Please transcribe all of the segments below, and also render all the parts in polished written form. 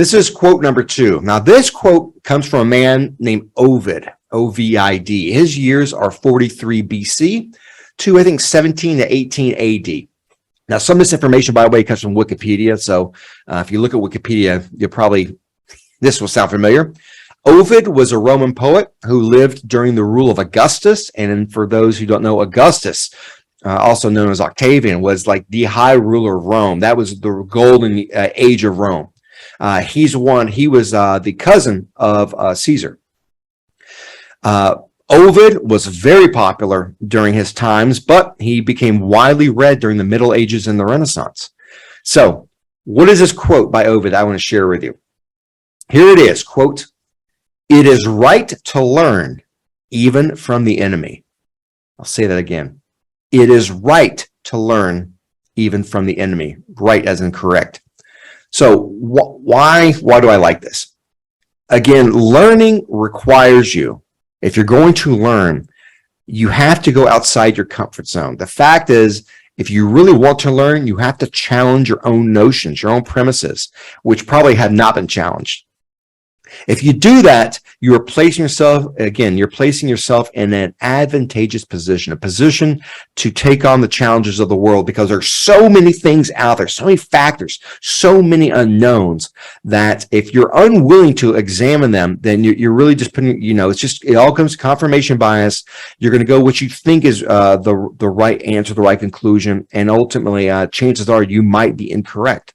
This is quote number 2. Now, this quote comes from a man named Ovid, O-V-I-D. His years are 43 BC to, I think, 17 to 18 AD. Now, some of this information, by the way, comes from Wikipedia. So if you look at Wikipedia, this will sound familiar. Ovid was a Roman poet who lived during the rule of Augustus. And for those who don't know, Augustus, also known as Octavian, was like the high ruler of Rome. That was the golden age of Rome. He was the cousin of Caesar. Ovid was very popular during his times, but he became widely read during the Middle Ages and the Renaissance. So, what is this quote by Ovid I want to share with you? Here it is, quote, "It is right to learn even from the enemy." I'll say that again. It is right to learn even from the enemy. Right as in correct. So why do I like this? Again, learning requires you. If you're going to learn, you have to go outside your comfort zone. The fact is, if you really want to learn, you have to challenge your own notions, your own premises, which probably have not been challenged. If you do that, you're placing yourself in an advantageous position, a position to take on the challenges of the world, because there's so many things out there, so many factors, so many unknowns, that if you're unwilling to examine them, then you're really just putting, it all comes to confirmation bias. You're going to go what you think is the right answer, the right conclusion, and ultimately, chances are you might be incorrect.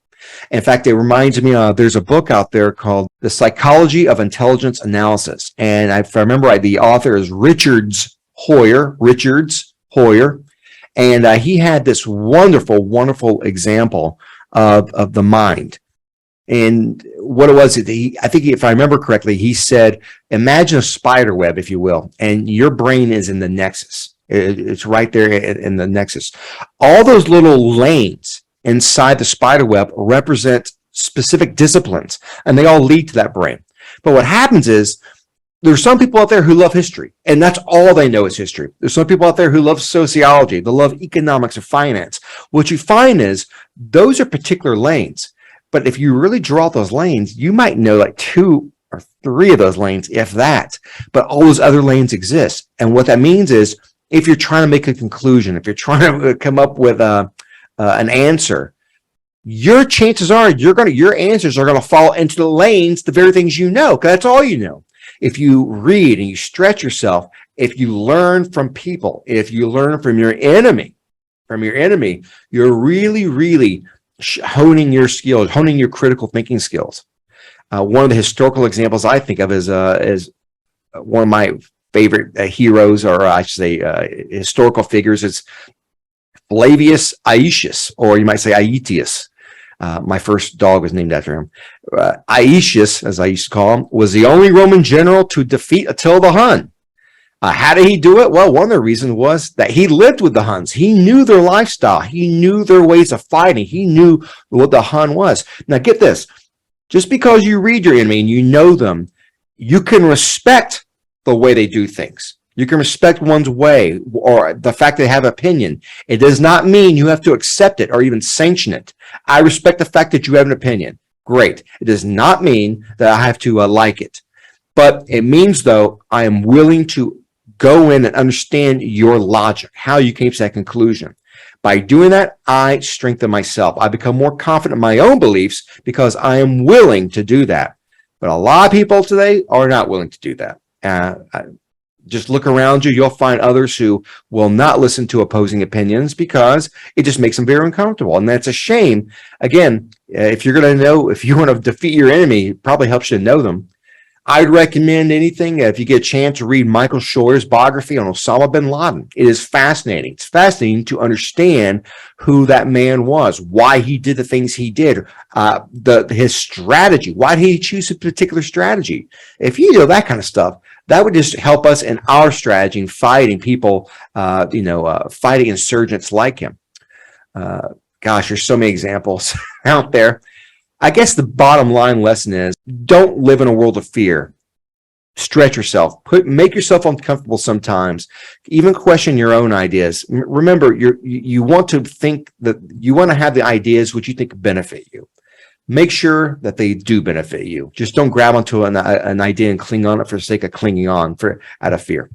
In fact, it reminds me there's a book out there called The Psychology of Intelligence Analysis. And if I remember right, the author is Richards Hoyer. And he had this wonderful, wonderful example of the mind. And what it was, I think if I remember correctly, he said, imagine a spider web, if you will, and your brain is in the nexus. It's right there in the nexus. All those little lanes inside the spider web represent specific disciplines, and they all lead to that brain. But what happens is, there's some people out there who love history, and that's all they know is history. There's some people out there who love sociology, they love economics or finance. What you find is, those are particular lanes. But if you really draw out those lanes, you might know like 2 or 3 of those lanes, if that. But all those other lanes exist. And what that means is, if you're trying to make a conclusion, if you're trying to come up with an answer, your chances are your answers are going to fall into the lanes, the very things you know, because that's all you know. If you read and you stretch yourself, if you learn from people, if you learn from your enemy, you're really, really honing your skills, honing your critical thinking skills. One of the historical examples I think of is one of my favorite heroes, or I should say historical figures, is Flavius Aetius, or you might say Aetius. My first dog was named after him. Aetius, as I used to call him, was the only Roman general to defeat Attila the Hun. How did he do it? Well, one of the reasons was that he lived with the Huns. He knew their lifestyle. He knew their ways of fighting. He knew what the Hun was. Now, get this. Just because you read your enemy and you know them, you can respect the way they do things. You can respect one's way, or the fact they have opinion. It does not mean you have to accept it or even sanction it. I respect the fact that you have an opinion. Great. It does not mean that I have to like it. But it means, though, I am willing to go in and understand your logic, how you came to that conclusion. By doing that, I strengthen myself. I become more confident in my own beliefs because I am willing to do that. But a lot of people today are not willing to do that. Just look around you. You'll find others who will not listen to opposing opinions because it just makes them very uncomfortable. And that's a shame. Again, if you want to defeat your enemy, it probably helps you to know them. I'd recommend anything, if you get a chance, to read Michael Schor's biography on Osama bin Laden. It is fascinating. It's fascinating to understand who that man was, why he did the things he did, his strategy. Why did he choose a particular strategy? If you know that kind of stuff, that would just help us in our strategy in fighting people, fighting insurgents like him. Gosh, there's so many examples out there. I guess the bottom line lesson is, don't live in a world of fear. Stretch yourself. Make yourself uncomfortable sometimes. Even question your own ideas. Remember, you want to think that you want to have the ideas which you think benefit you. make sure that they do benefit you. Just don't grab onto an idea and cling on it for the sake of clinging on out of fear.